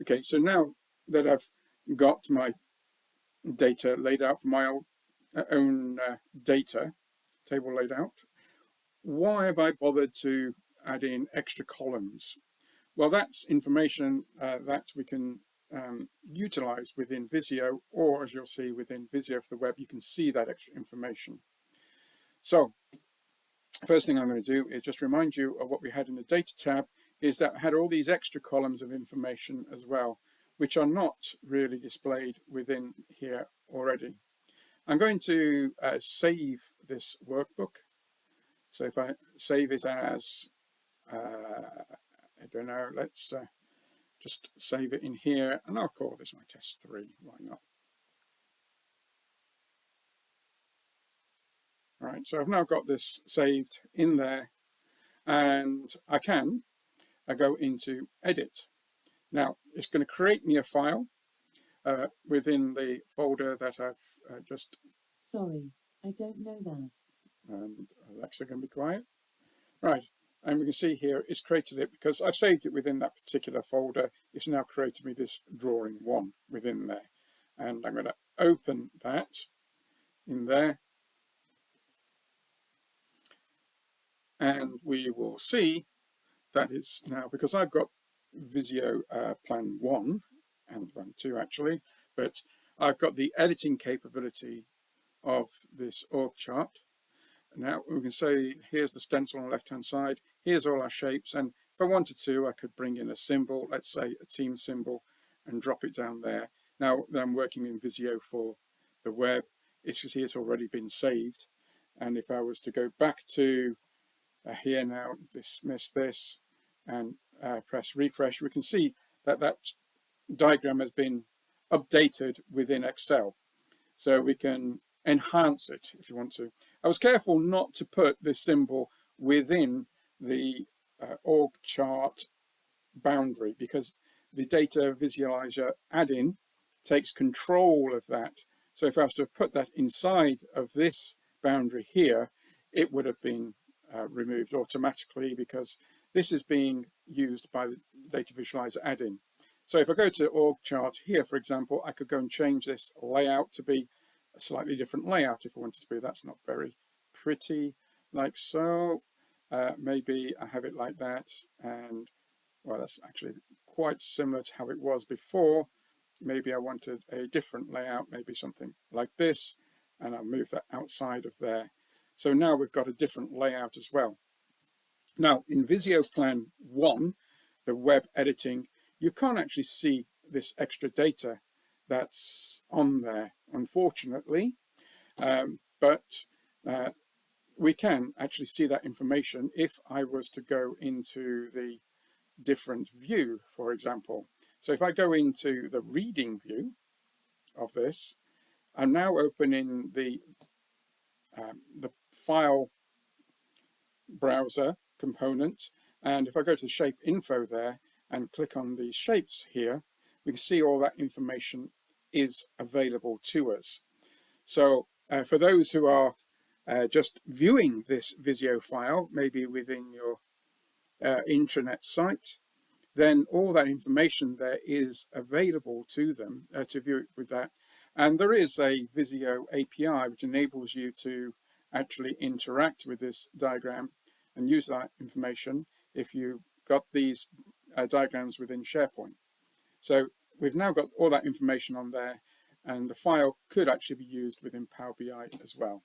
Okay, so now that I've got my data laid out for my own data table laid out, why have I bothered to add in extra columns? Well, that's information that we can utilize within Visio, or as you'll see within Visio for the web, you can see that extra information. So first thing I'm going to do is just remind you of what we had in the data tab, is that I had all these extra columns of information as well, which are not really displayed within here already. I'm going to save this workbook. So if I save it as, I don't know, let's just save it in here, and I'll call this my test 3, why not? All right, so I've now got this saved in there, and I can go into edit. Now, it's going to create me a file within the folder that I've just... Sorry, I don't know that. And Alexa can be quiet. Right, and we can see here it's created it because I've saved it within that particular folder. It's now created me this drawing 1 within there. And I'm going to open that in there. And we will see that it's now, because I've got Visio Plan 1 and Plan 2 actually, but I've got the editing capability of this org chart. Now we can say here's the stencil on the left hand side, here's all our shapes, and if I wanted to I could bring in a symbol, let's say a team symbol, and drop it down there. Now that I'm working in Visio for the web, it's already been saved, and if I was to go back to here now, dismiss this and press refresh, we can see that that diagram has been updated within Excel. So we can enhance it if you want to. I was careful not to put this symbol within the org chart boundary, because the data visualizer add-in takes control of that. So if I was to have put that inside of this boundary here, it would have been removed automatically, because this is being used by the data visualizer add-in. So if I go to org chart here, for example, I could go and change this layout to be a slightly different layout if I wanted to be. That's not very pretty, like so. Maybe I have it like that, and well, that's actually quite similar to how it was before. Maybe I wanted a different layout, maybe something like this, and I'll move that outside of there. So now we've got a different layout as well. Now in Visio Plan 1, the web editing, you can't actually see this extra data that's on there, unfortunately, but we can actually see that information if I was to go into the different view, for example. So if I go into the reading view of this, I'm now opening the file browser component, and if I go to the shape info there and click on these shapes here, we can see all that information is available to us. So for those who are just viewing this Visio file, maybe within your intranet site, then all that information there is available to them to view it with that. And there is a Visio API which enables you to actually interact with this diagram and use that information if you got these diagrams within SharePoint. So we've now got all that information on there, and the file could actually be used within Power BI as well.